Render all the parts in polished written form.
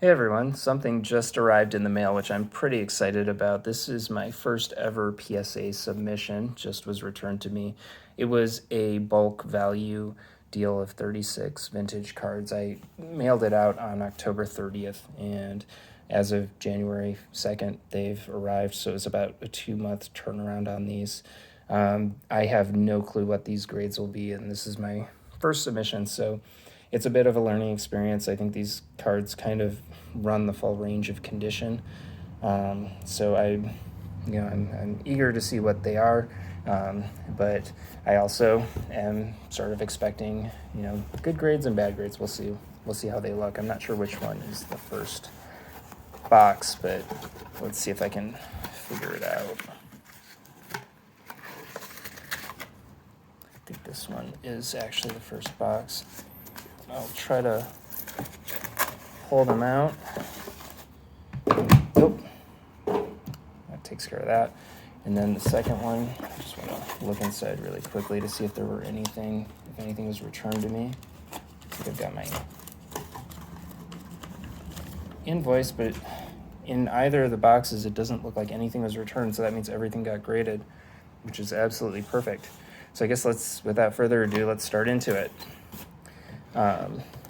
Hey everyone, something just arrived in the mail, which I'm pretty excited about. This is my first ever PSA submission, just was returned to me. It was a bulk value deal of 36 vintage cards. I mailed it out on October 30th, and as of January 2nd, they've arrived, so it's about a 2-month turnaround on these. I have no clue what these grades will be, and this is my first submission, so it's a bit of a learning experience. I think these cards kind of run the full range of condition. So I'm eager to see what they are, but I also am sort of expecting, good grades and bad grades. We'll see how they look. I'm not sure which one is the first box, but let's see if I can figure it out. I think this one is actually the first box. I'll try to pull them out. Nope. That takes care of that. And then the second one, I just want to look inside really quickly to see if there were if anything was returned to me. I think I've got my invoice, but in either of the boxes, it doesn't look like anything was returned, so that means everything got graded, which is absolutely perfect. So I guess without further ado, let's start into it.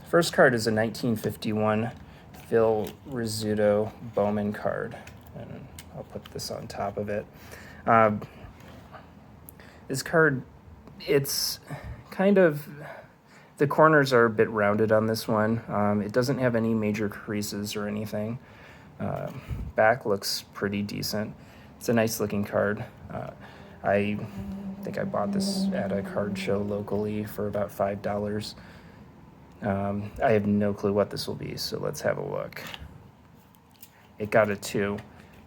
First card is a 1951 Phil Rizzuto Bowman card, and I'll put this on top of it. This card, it's kind of, the corners are a bit rounded on this one. It doesn't have any major creases or anything. Back looks pretty decent. It's a nice looking card. I think I bought this at a card show locally for about $5. I have no clue what this will be, so let's have a look. It got a 2,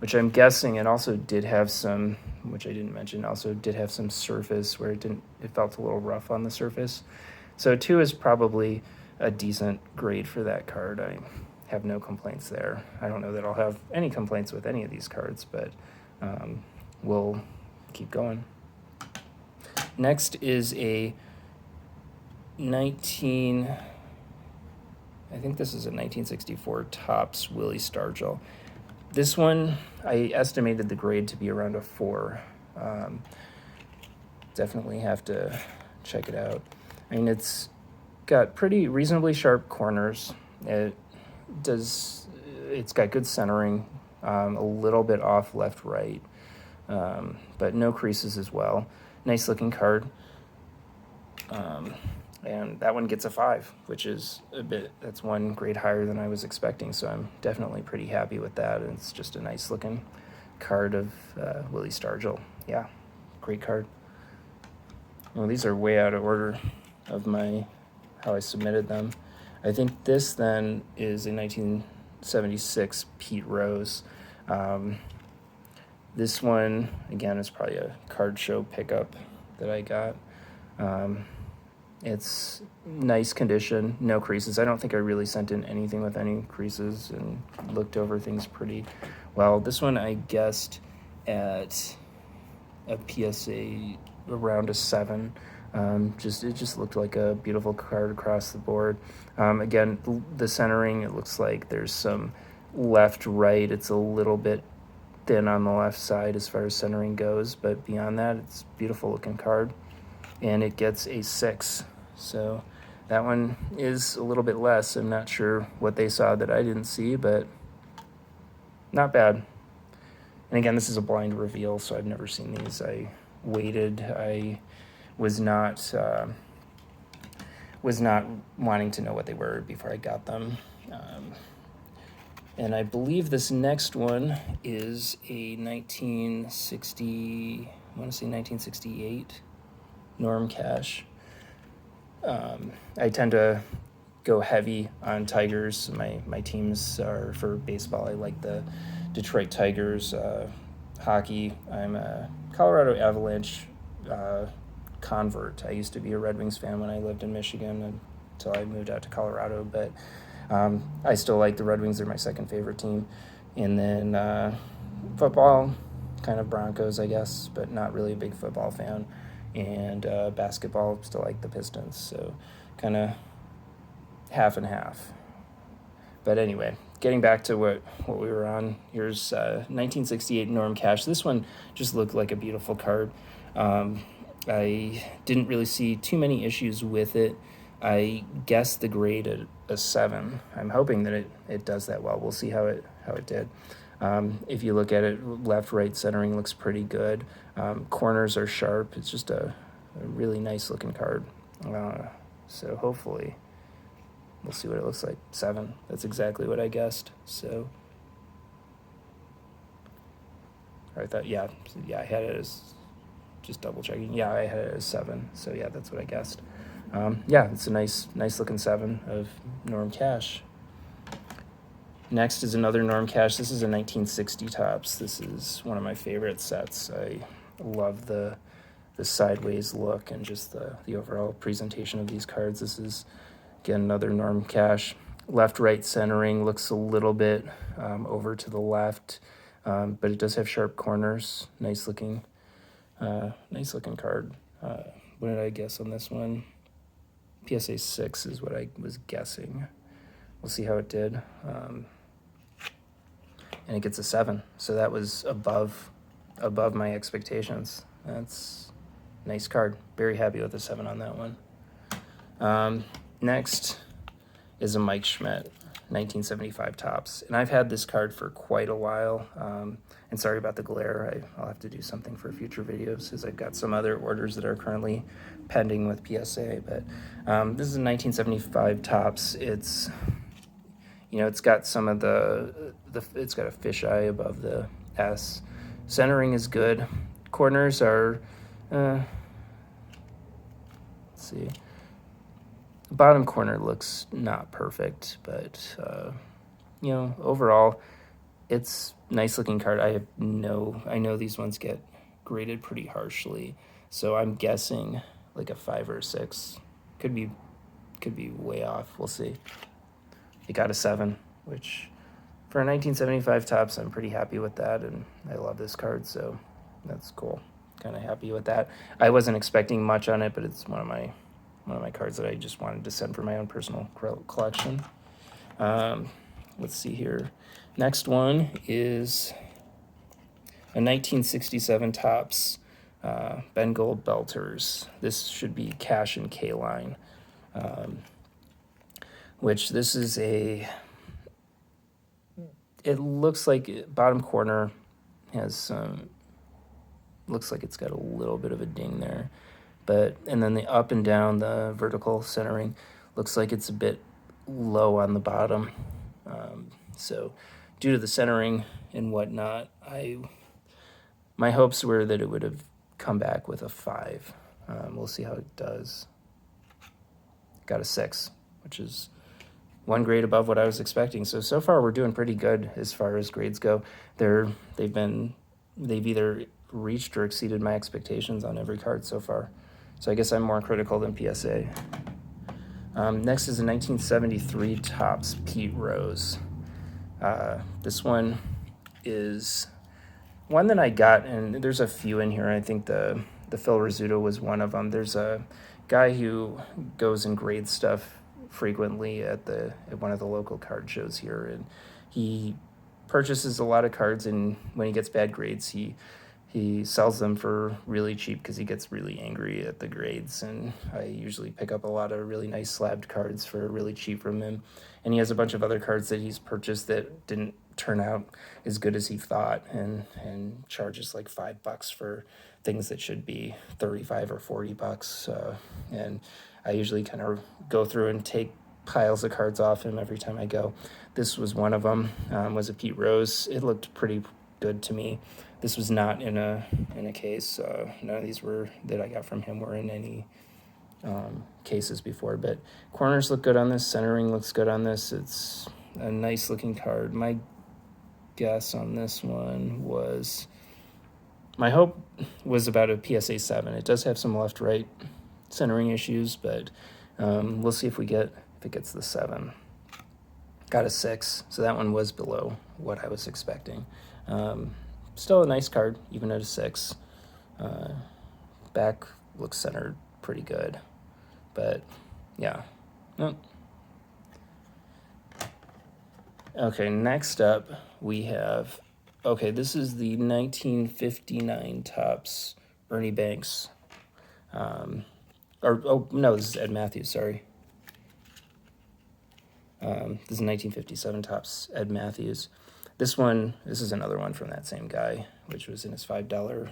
which I'm guessing it also did have some, which I didn't mention, also did have some surface where it felt a little rough on the surface. So 2 is probably a decent grade for that card. I have no complaints there. I don't know that I'll have any complaints with any of these cards, but we'll keep going. Next is a I think this is a 1964 Topps Willie Stargell. This one, I estimated the grade to be around a 4. Definitely have to check it out. I mean, it's got pretty reasonably sharp corners. It's got good centering, a little bit off left, right, but no creases as well. Nice looking card. And that one gets a 5, which is that's 1 grade higher than I was expecting, so I'm definitely pretty happy with that. And it's just a nice looking card of Willie Stargell. Yeah, great card. Well, these are way out of order of how I submitted them. I think this then is a 1976 Pete Rose. This one, again, is probably a card show pickup that I got. It's nice condition, no creases. I don't think I really sent in anything with any creases and looked over things pretty well. This one I guessed at a PSA around a 7. It just looked like a beautiful card across the board. Again, the centering, it looks like there's some left, right. It's a little bit thin on the left side as far as centering goes, but beyond that, it's a beautiful looking card. And it gets a 6. So that one is a little bit less. I'm not sure what they saw that I didn't see, but not bad. And again, this is a blind reveal, so I've never seen these. I waited. I was not wanting to know what they were before I got them. And I believe this next one is a 1968 Norm Cash. I tend to go heavy on Tigers. My teams are for baseball. I like the Detroit Tigers. Hockey, I'm a Colorado Avalanche convert. I used to be a Red Wings fan when I lived in Michigan until I moved out to Colorado, but I still like the Red Wings. They're my second favorite team. And then football, kind of Broncos, I guess, but not really a big football fan. And basketball, still like the Pistons, so kind of half and half. But anyway, getting back to what we were on, here's 1968 Norm Cash. This one just looked like a beautiful card. I didn't really see too many issues with it. I guessed the grade at a 7. I'm hoping that it does that well. We'll see how it did. If you look at it, left, right centering looks pretty good. Corners are sharp. It's just a really nice looking card. So hopefully we'll see what it looks like. 7. That's exactly what I guessed. So I thought, yeah, I had it as, just double checking. Yeah, I had it as 7. So yeah, that's what I guessed. Yeah, it's a nice looking 7 of Norm Cash. Next is another Norm Cash. This is a 1960 Topps. This is one of my favorite sets. I love the sideways look and just the overall presentation of these cards. This is, again, another Norm Cash. Left, right centering looks a little bit over to the left, but it does have sharp corners. Nice looking card. What did I guess on this one? PSA 6 is what I was guessing. We'll see how it did. And it gets a 7, so that was above my expectations. That's a nice card. Very happy with the 7 on that one. Next is a Mike Schmidt 1975 Topps, and I've had this card for quite a while. And sorry about the glare. I'll have to do something for future videos, because I've got some other orders that are currently pending with PSA. But this is a 1975 Topps. It's, it's got some of it's got a fisheye above the S. Centering is good. Corners are, let's see. Bottom corner looks not perfect, but, overall, it's nice looking card. I know these ones get graded pretty harshly, so I'm guessing like a 5 or a 6. Could be way off. We'll see. It got a 7, which for a 1975 Topps, I'm pretty happy with that, and I love this card, so that's cool. Kind of happy with that. I wasn't expecting much on it, but it's one of my cards that I just wanted to send for my own personal collection. Let's see here. Next one is a 1967 Topps Ben Gold Belters. This should be Cash and K-Line, which this is it looks like bottom corner has some, looks like it's got a little bit of a ding there. And then the up and down, the vertical centering, looks like it's a bit low on the bottom. So due to the centering and whatnot, my hopes were that it would have come back with a 5. We'll see how it does. Got a 6, which is 1 grade above what I was expecting. So far we're doing pretty good as far as grades go. They've either reached or exceeded my expectations on every card so far. So I guess I'm more critical than PSA. Next is a 1973 Topps Pete Rose. This one is one that I got, and there's a few in here. I think the Phil Rizzuto was one of them. There's a guy who goes and grades stuff frequently at one of the local card shows here, and he purchases a lot of cards, and when he gets bad grades, he sells them for really cheap because he gets really angry at the grades. And I usually pick up a lot of really nice slabbed cards for really cheap from him. And he has a bunch of other cards that he's purchased that didn't turn out as good as he thought, and charges like $5 for things that should be $35 or $40. And I usually kind of go through and take piles of cards off him every time I go. This was one of them. Was a Pete Rose. It looked pretty good to me. This was not in a case. None of these that I got from him were in any cases before. But corners look good on this. Centering looks good on this. It's a nice looking card. My guess on this one was, my hope was about a PSA 7. It does have some left-right centering issues, but we'll see if it gets the 7. Got a 6, so that one was below what I was expecting. Still a nice card, even at a 6. Back looks centered pretty good, but yeah. No. Okay, next up we have, okay, this is the 1959 Topps Ernie Banks. Oh no, this is Ed Matthews, sorry. This is 1957 Topps Ed Matthews. This is another one from that same guy, which was in his $5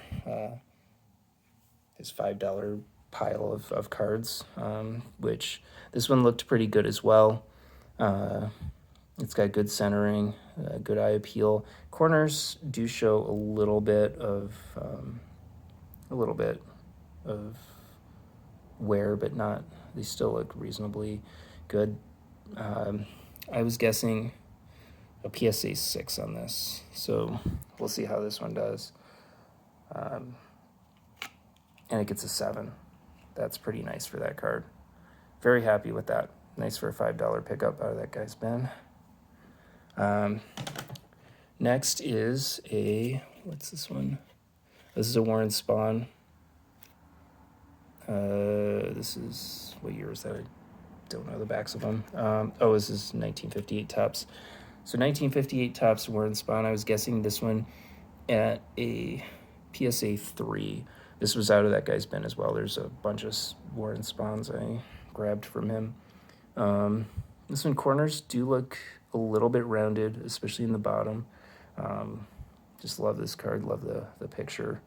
pile of cards, which this one looked pretty good as well. It's got good centering, good eye appeal. Corners do show a little bit of wear, but not. They still look reasonably good. I was guessing a PSA 6 on this, so we'll see how this one does. And it gets a 7. That's pretty nice for that card. Very happy with that. Nice for a $5 pickup out of that guy's bin. Next is what's this one? This is a Warren Spahn. This is, what year is that? I don't know the backs of them. This is 1958 Topps. So 1958 Topps Warren Spahn. I was guessing this one at a PSA 3. This was out of that guy's bin as well. There's a bunch of Warren Spahns I grabbed from him. This one, corners do look a little bit rounded, especially in the bottom. Just love this card, love the picture.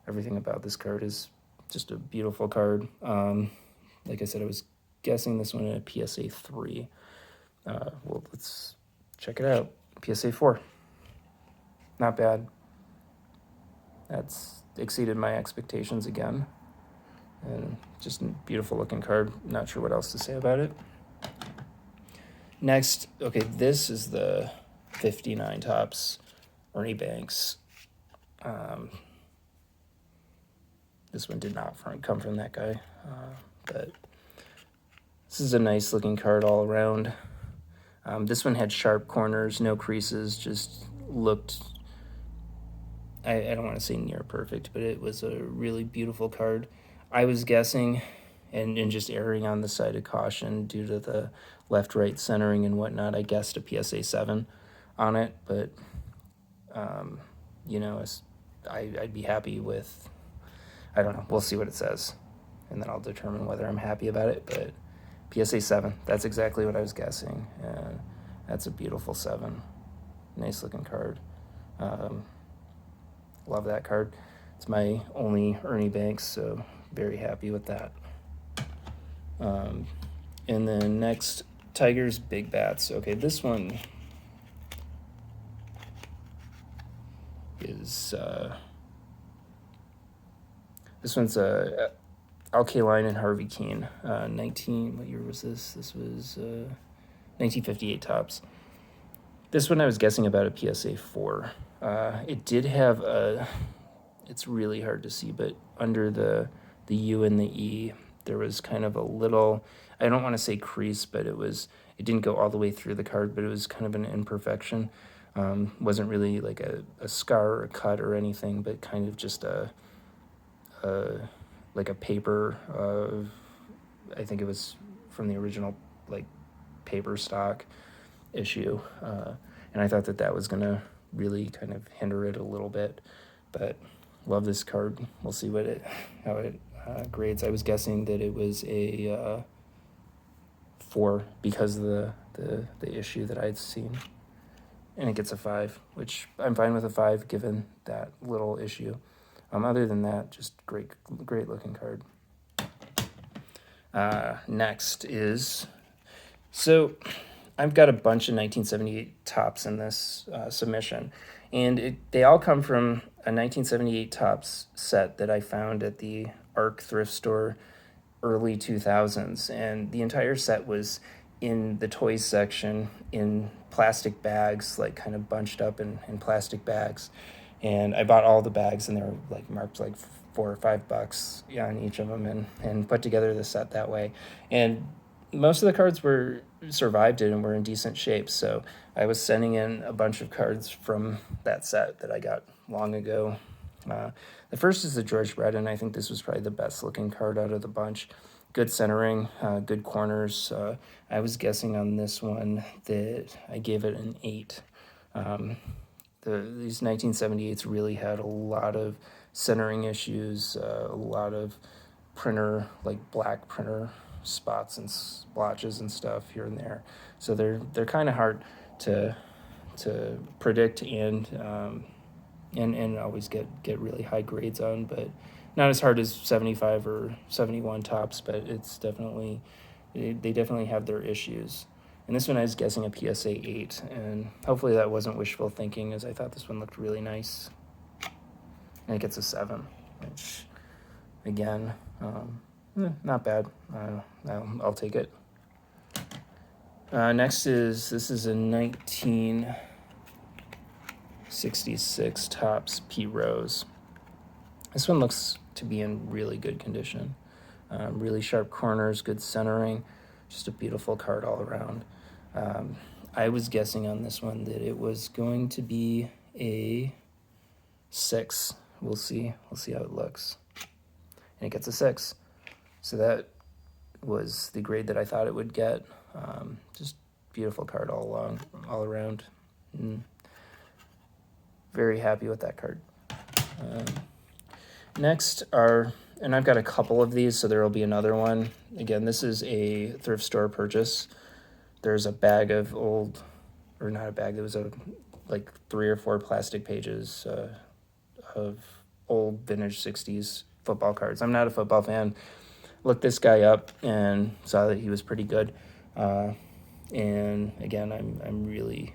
Everything about this card is just a beautiful card. Like I said, I was guessing this one at a PSA 3. Well, let's check it out. PSA 4. Not bad. That's exceeded my expectations again. And just a beautiful looking card. Not sure what else to say about it. Next, okay, this is the 59 Topps Ernie Banks. This one did not come from that guy, but this is a nice looking card all around. This one had sharp corners, no creases, just looked, I don't want to say near perfect, but it was a really beautiful card. I was guessing and just erring on the side of caution due to the left-right centering and whatnot. I guessed a PSA 7 on it, but, I'd be happy with, I don't know, we'll see what it says, and then I'll determine whether I'm happy about it, but PSA 7, that's exactly what I was guessing, and that's a beautiful 7. Nice looking card. Love that card. It's my only Ernie Banks, so very happy with that. And then next, Tigers Big Bats. Okay, this one is this one's Al Line and Harvey Keene. What year was this? This was 1958 Topps. This one I was guessing about a PSA 4. It did have it's really hard to see, but under the U and the E, there was kind of a little, I don't want to say crease, but it didn't go all the way through the card, but it was kind of an imperfection. Wasn't really like a scar or a cut or anything, but kind of just like a paper. I think it was from the original like paper stock issue, and I thought that was gonna really kind of hinder it a little bit, but love this card. We'll see how it grades. I was guessing that it was a 4 because of the issue that I'd seen, and it gets a 5, which I'm fine with a 5 given that little issue. Other than that, just great looking card. Next is, so I've got a bunch of 1978 Topps in this submission, and they all come from a 1978 Topps set that I found at the ARC thrift store early 2000s, and the entire set was in the toys section in plastic bags, like kind of bunched up in plastic bags. And I bought all the bags, and they were like marked like $4 or $5 on each of them, and put together the set that way. And most of the cards survived it and were in decent shape. So I was sending in a bunch of cards from that set that I got long ago. The first is the George Brett, and I think this was probably the best looking card out of the bunch. good centering, good corners. I was guessing on this one that I gave it an 8. These 1978s really had a lot of centering issues, a lot of printer, like black printer spots and splotches and stuff here and there. So they're kind of hard to predict and always get really high grades on, but not as hard as 75 or 71 tops, but it's definitely, they definitely have their issues. And this one I was guessing a PSA 8, and hopefully that wasn't wishful thinking, as I thought this one looked really nice. And it gets a 7, which, again, not bad. I'll take it. Next this is a 1966 Topps P. Rose. This one looks to be in really good condition. Really sharp corners, good centering, just a beautiful card all around. I was guessing on this one that it was going to be a 6. We'll see how it looks. And it gets a 6. So that was the grade that I thought it would get. Just beautiful card all around. Very happy with that card. Next and I've got a couple of these, so there will be another one. Again, this is a thrift store purchase. There's a bag of not a bag, there was like 3 or 4 plastic pages of old vintage 60s football cards. I'm not a football fan. Looked this guy up and saw that he was pretty good. And again, I'm really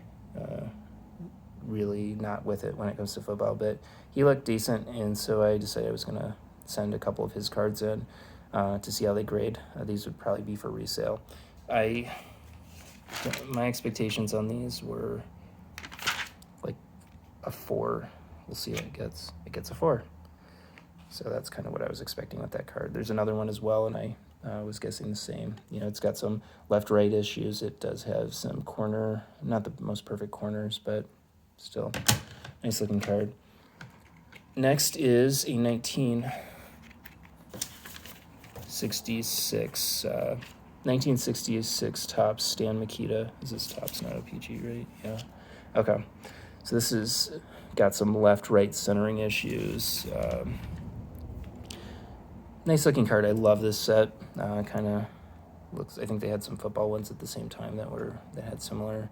not with it when it comes to football, but he looked decent, and so I decided I was going to send a couple of his cards in to see how they grade. These would probably be for resale. My expectations on these were like a 4. We'll see what it gets. It gets a 4. So that's kind of what I was expecting with that card. There's another one as well, and I was guessing the same. It's got some left-right issues. It does have some not the most perfect corners, but still nice looking card. Next is a 1966 Topps Stan Mikita. Is this Topps, not a PG, right? Yeah. Okay. So this is got some left-right centering issues. Nice looking card. I love this set. Kind of looks. I think they had some football ones at the same time that had similar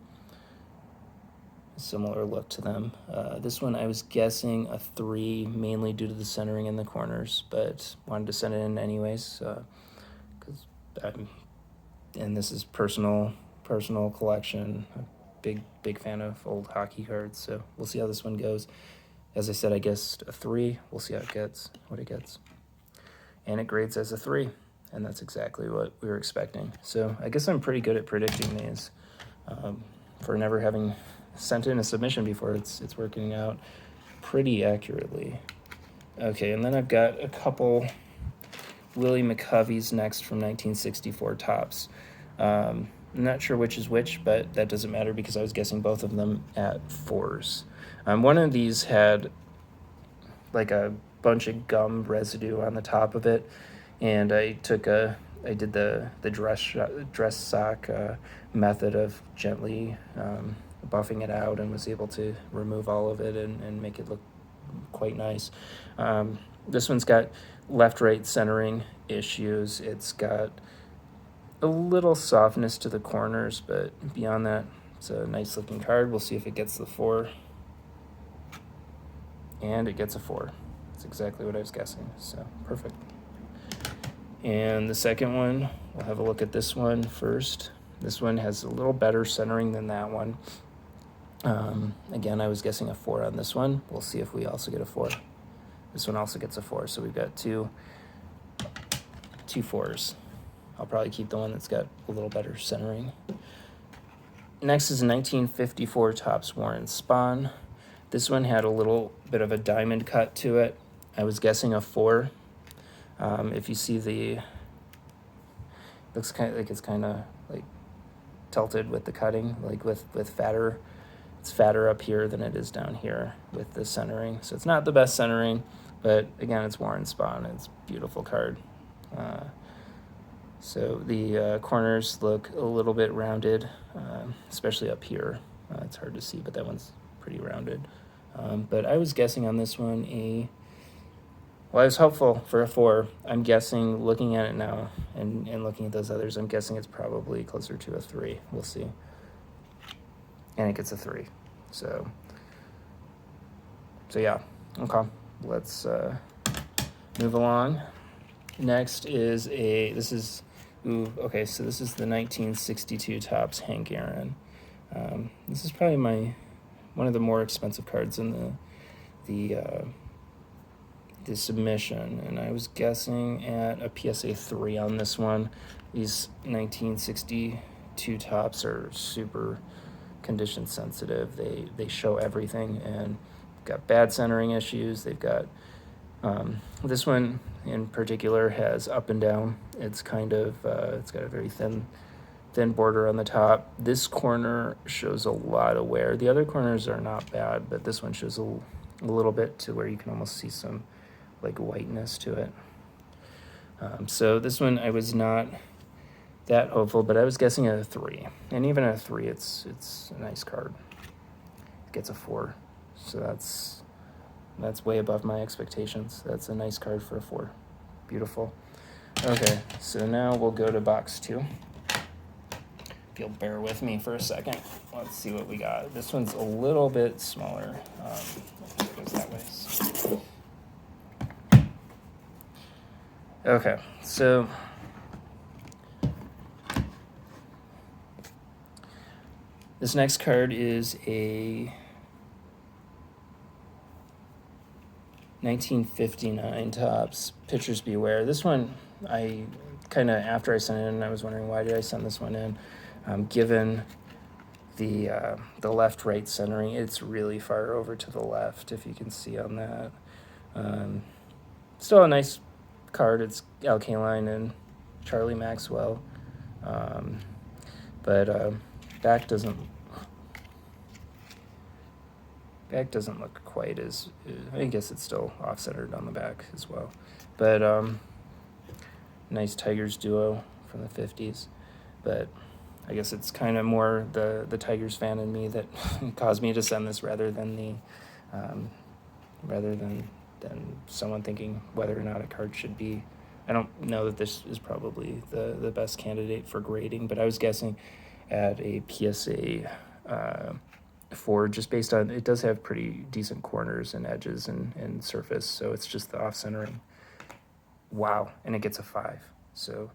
look to them. This one I was guessing a 3, mainly due to the centering in the corners, but wanted to send it in anyways, and this is personal collection. A big fan of old hockey cards, so we'll see how this one goes. As I said, I guessed a 3. We'll see what it gets. And it grades as a 3, and that's exactly what we were expecting. So I guess I'm pretty good at predicting these. For never having sent in a submission before, it's working out pretty accurately. Okay, and then I've got a couple Willie McCovey's next from 1964 Topps. I'm not sure which is which, but that doesn't matter because I was guessing both of them at 4s. One of these had like a bunch of gum residue on the top of it, and I did the dress sock method of gently buffing it out, and was able to remove all of it and make it look quite nice. This one's got left-right centering issues. It's got a little softness to the corners, but beyond that, it's a nice looking card. We'll see if it gets the 4. And it gets a 4. That's exactly what I was guessing, so perfect. And the second one, we'll have a look at this one first. This one has a little better centering than that one. Again, I was guessing a 4 on this one. We'll see if we also get a 4. This one also gets a 4, so we've got two 4s. I'll probably keep the one that's got a little better centering. Next is a 1954 Topps Warren Spahn. This one had a little bit of a diamond cut to it. I was guessing a 4. If you see looks kind of like it's kind of like tilted with the cutting, like with fatter. It's fatter up here than it is down here with the centering. So it's not the best centering, but again, it's Warren Spahn. It's a beautiful card. So the corners look a little bit rounded, especially up here. It's hard to see, but that one's pretty rounded. But I was guessing on this one well, I was hopeful for a 4. I'm guessing, looking at it now and looking at those others, I'm guessing it's probably closer to a 3. We'll see. And it gets a 3. So yeah, okay. Let's move along. Next is this is the 1962 Topps Hank Aaron. This is probably one of the more expensive cards in the submission, and I was guessing at a PSA 3 on this one. These 1962 Topps are super condition sensitive. They show everything, and got bad centering issues. They've got this one in particular has up and down. It's kind of it's got a very thin border on the top. This corner shows a lot of wear. The other corners are not bad, but this one shows a little bit to where you can almost see some like whiteness to it. So this one I was not that hopeful, but I was guessing at a 3, and even at a 3, it's a nice card. It gets a 4, so that's way above my expectations. That's a nice card for a 4. Beautiful. Okay, so now we'll go to box 2. If you'll bear with me for a second, let's see what we got. This one's a little bit smaller. It goes that way. Okay, so this next card is a 1959 Topps Pitchers Beware. This one, I kind of, after I sent it in, I was wondering, why did I send this one in? Given the left-right centering, it's really far over to the left, if you can see on that. Still a nice card. It's Al Kaline and Charlie Maxwell. But back doesn't look quite as, I guess it's still off-centered on the back as well. But nice Tigers duo from the 50s. But I guess it's kind of more the Tigers fan in me that caused me to send this rather than someone thinking whether or not a card should be. I don't know that this is probably the best candidate for grading, but I was guessing at a PSA 4, just based on, it does have pretty decent corners and edges and surface, so it's just the off-centering. Wow, and it gets a 5. So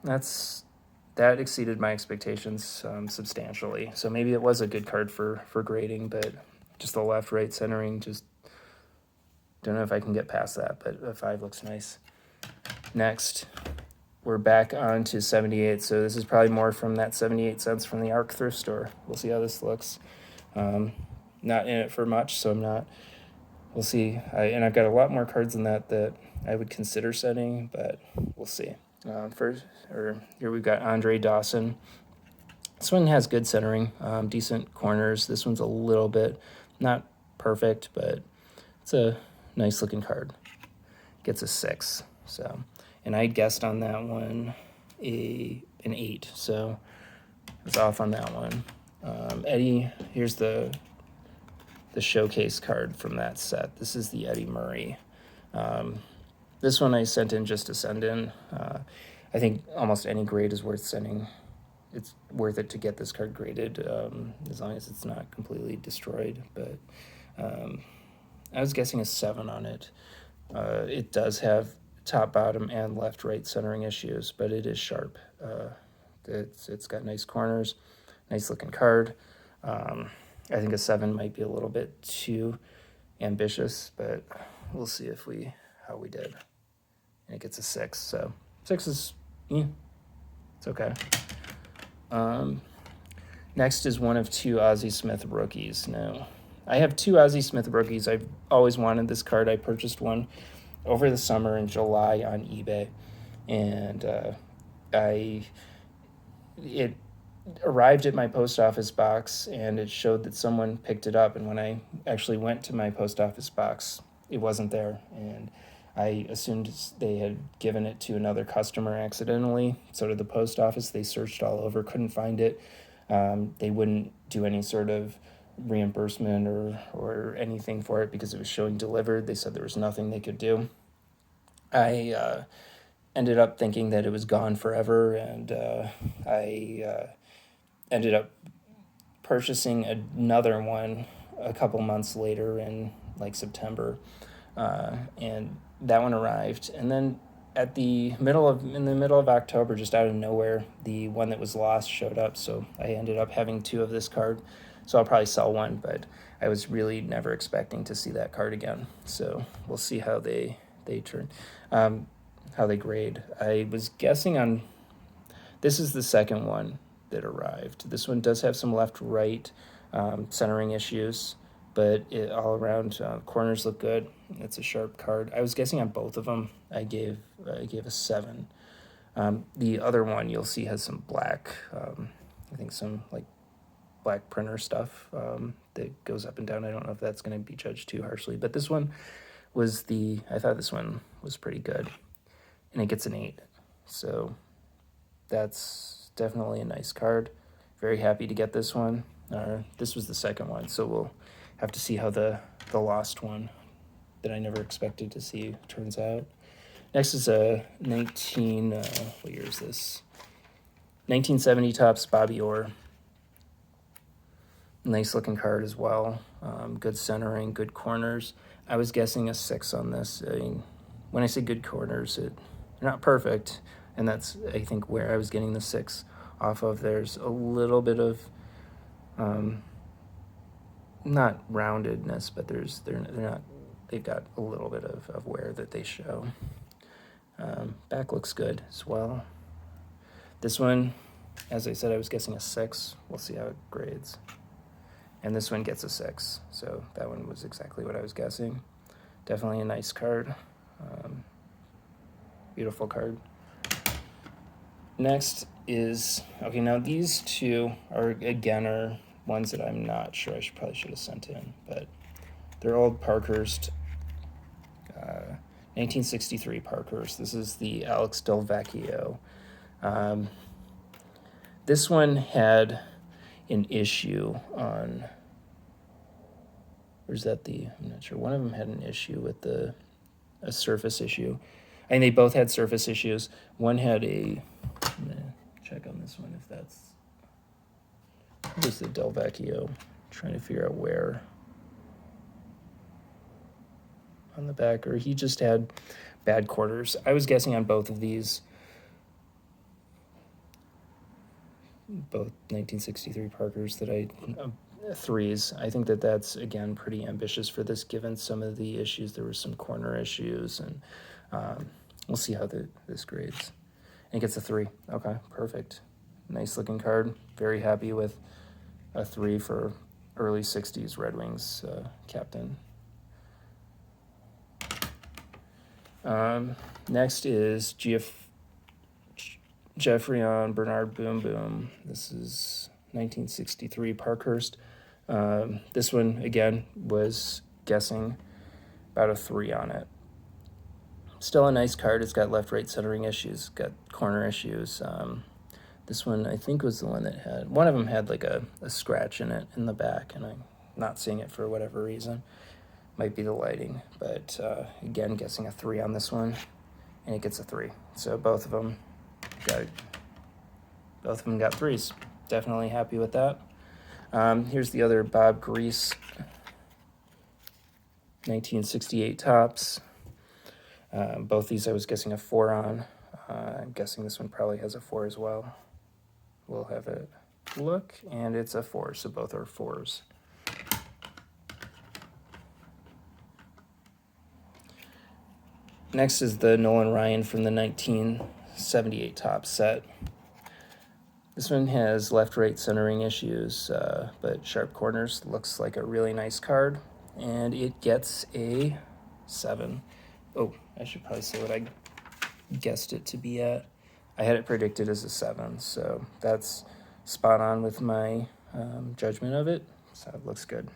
that exceeded my expectations substantially. So maybe it was a good card for grading, but just the left-right centering, just don't know if I can get past that, but a 5 looks nice. Next, we're back on to 78. So this is probably more from that 78 cents from the ARC thrift store. We'll see how this looks. Not in it for much, so I'm not. We'll see. And I've got a lot more cards than that I would consider setting, but we'll see. Here we've got Andre Dawson. This one has good centering, decent corners. This one's a little bit not perfect, but it's a nice looking card. Gets a 6. So, and I guessed on that one an 8. So it's off on that one. Eddie, here's the showcase card from that set. This is the Eddie Murray. This one I sent in just to send in. I think almost any grade is worth sending. It's worth it to get this card graded, as long as it's not completely destroyed. But I was guessing a 7 on it. It does have top, bottom, and left-right centering issues, but it is sharp. It's got nice corners, nice looking card. I think a 7 might be a little bit too ambitious, but we'll see how we did. And it gets a 6, so 6 is, it's okay. Next is one of 2 Ozzie Smith rookies. Now, I have 2 Ozzie Smith rookies. I've always wanted this card. I purchased one over the summer in July on eBay, and it arrived at my post office box, and it showed that someone picked it up, and when I actually went to my post office box, it wasn't there, and I assumed they had given it to another customer accidentally. So did the post office. They searched all over, couldn't find it. They wouldn't do any sort of reimbursement or anything for it because it was showing delivered. They said there was nothing they could do. I ended up thinking that it was gone forever, and I ended up purchasing another one a couple months later in like September, and that one arrived. And then in the middle of October, just out of nowhere, the one that was lost showed up. So I ended up having two of this card. So I'll probably sell one, but I was really never expecting to see that card again. So we'll see how they turn, how they grade. I was guessing on, this is the second one that arrived. This one does have some left-right centering issues, but all around corners look good. It's a sharp card. I was guessing on both of them. I gave a 7. The other one you'll see has some black, I think some like black printer stuff that goes up and down. I don't know if that's going to be judged too harshly, but this one was I thought this one was pretty good, and it gets an 8. So that's definitely a nice card. Very happy to get this one. This was the second one, so we'll have to see how the lost one that I never expected to see turns out. Next is a what year is this? 1970 Topps Bobby Orr. Nice looking card as well. Good centering, good corners. I was guessing a 6 on this. I mean, when I say good corners, they're not perfect, and that's, I think, where I was getting the 6 off of. There's a little bit of not roundedness, but they've got a little bit of wear that they show. Back looks good as well. This one, as I said, I was guessing a 6. We'll see how it grades. And this one gets a 6, so that one was exactly what I was guessing. Definitely a nice card. Beautiful card. Next is, okay, now these two are ones that I'm not sure. I probably should have sent in, but they're old Parkhurst, 1963 Parkhurst. This is the Alex Del Vecchio. This one had an issue on, or is that I'm not sure. One of them had an issue with a surface issue. I mean, they both had surface issues. One had I'm gonna check on this one if that's, this is the Del Vecchio. Trying to figure out where on the back, or he just had bad quarters. I was guessing on both of these, both 1963 Parkers that threes. I think that's, again, pretty ambitious for this, given some of the issues. There were some corner issues, and we'll see how this grades. And it gets a 3. Okay, perfect. Nice looking card. Very happy with a 3 for early 60s Red Wings captain. Next is Jeffrey on Bernard Boom Boom. This is 1963 Parkhurst. This one, again, was guessing about a 3 on it. Still a nice card. It's got left-right centering issues, got corner issues. This one, I think, was the one that one of them had like a scratch in it in the back, and I'm not seeing it for whatever reason. Might be the lighting, but again, guessing a 3 on this one, and it gets a 3. So both of them got 3s. Definitely happy with that. Here's the other Bob Grease, 1968 Topps. Both these I was guessing a 4 on. I'm guessing this one probably has a 4 as well. We'll have a look, and it's a 4, so both are 4s. Next is the Nolan Ryan from the 1978 Topps set. This one has left-right centering issues, but sharp corners. Looks like a really nice card, and it gets a 7. Oh, I should probably say what I guessed it to be at. I had it predicted as a 7, so that's spot on with my judgment of it, so it looks good.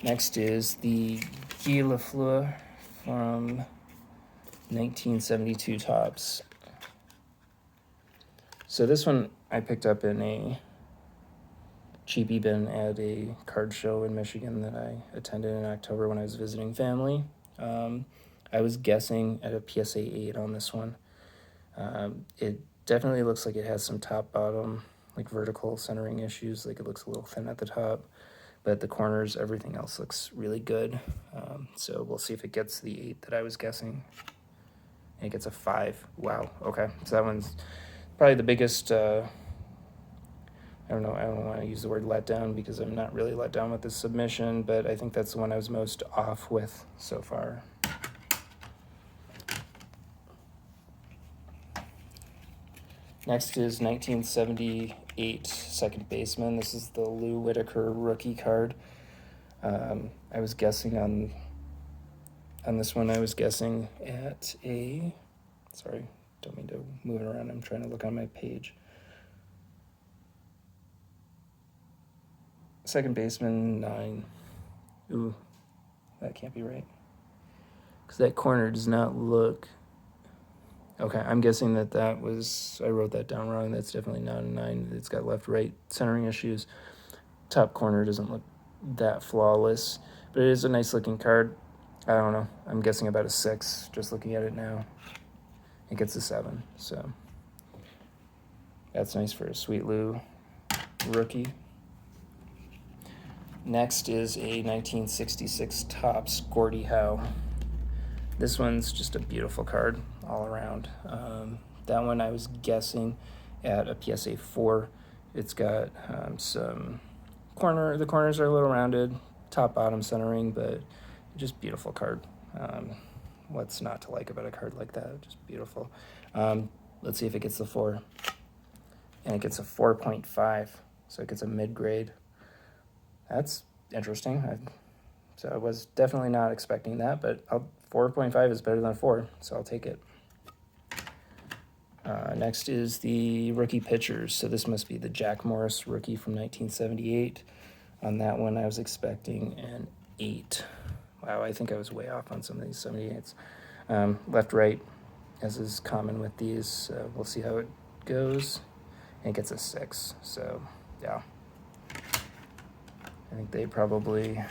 Next is the Guy Lafleur from 1972 Topps. So this one I picked up in a cheapie bin at a card show in Michigan that I attended in October when I was visiting family. I was guessing at a PSA 8 on this one. It definitely looks like it has some top-bottom, like vertical centering issues, like it looks a little thin at the top. But at the corners, everything else looks really good. So we'll see if it gets the 8 that I was guessing. And it gets a 5. Wow, okay. So that one's probably the biggest, I don't want to use the word letdown because I'm not really let down with this submission, but I think that's the one I was most off with so far. Next is 1978 second baseman. This is the Lou Whitaker rookie card. I was guessing on this one, I was guessing at a, sorry, don't mean to move it around. I'm trying to look on my page. Second baseman, 9. Ooh, that can't be right. Because that corner does not look... Okay, I'm guessing that was... I wrote that down wrong. That's definitely not a 9. It's got left-right centering issues. Top corner doesn't look that flawless. But it is a nice-looking card. I don't know. I'm guessing about a 6, just looking at it now. It gets a 7, so... That's nice for a Sweet Lou rookie. Next is a 1966 Topps Gordie Howe. This one's just a beautiful card all around. That one I was guessing at a PSA 4. It's got some the corners are a little rounded, top-bottom centering, but just beautiful card. What's not to like about a card like that? Just beautiful. Let's see if it gets the 4. And it gets a 4.5, so it gets a mid-grade. That's interesting. So I was definitely not expecting that, but 4.5 is better than a 4, so I'll take it. Next is the rookie pitchers. So this must be the Jack Morris rookie from 1978. On that one, I was expecting an 8. Wow, I think I was way off on some of these 78s. Left, right, as is common with these. We'll see how it goes. And it gets a 6, so yeah. I think they probably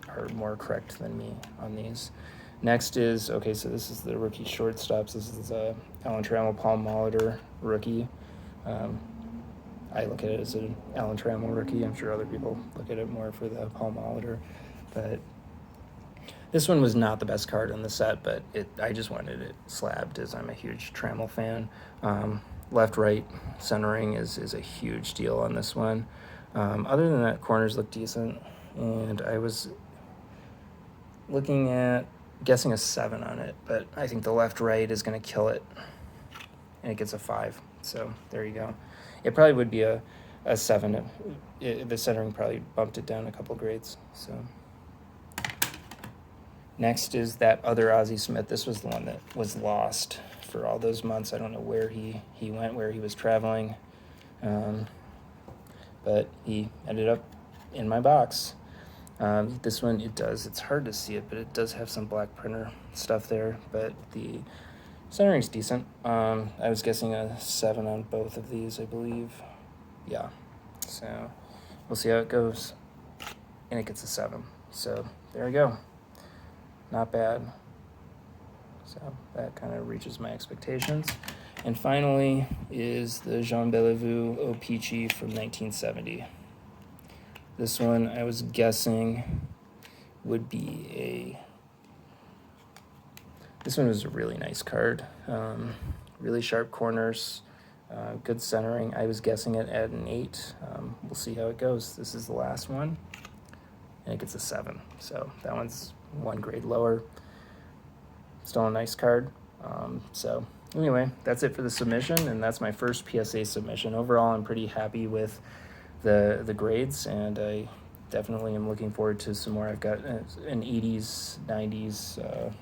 are more correct than me on these. Next is, okay, so this is the rookie shortstops. This is Alan Trammell, Paul Molitor rookie. I look at it as an Alan Trammell rookie. I'm sure other people look at it more for the Paul Molitor. But this one was not the best card in the set, but I just wanted it slabbed as I'm a huge Trammell fan. Left-right centering is a huge deal on this one. Other than that, corners look decent, and I was looking at guessing a 7 on it, but I think the left-right is going to kill it, and it gets a 5, so there you go. It probably would be a 7. The centering probably bumped it down a couple grades. So next is that other Ozzie Smith. This was the one that was lost for all those months. I don't know where he went, where he was traveling. But he ended up in my box. This one, it's hard to see it, but it does have some black printer stuff there, but the centering's decent. I was guessing a 7 on both of these, I believe. Yeah, so we'll see how it goes. And it gets a 7, so there we go. Not bad. So that kind of reaches my expectations. And finally is the Jean Bellevue O-Pee-Chee from 1970. This one I was guessing would be this one was a really nice card. Really sharp corners, good centering. I was guessing it at an 8. We'll see how it goes. This is the last one, and it gets a 7. So that one's 1 grade lower. Still a nice card. So anyway, that's it for the submission, and that's my first PSA submission. Overall, I'm pretty happy with the grades, and I definitely am looking forward to some more. I've got an 80s, 90s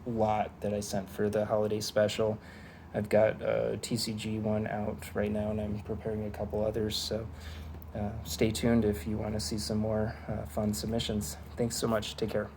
lot that I sent for the holiday special. I've got a TCG one out right now, and I'm preparing a couple others, so stay tuned if you want to see some more fun submissions. Thanks so much. Take care.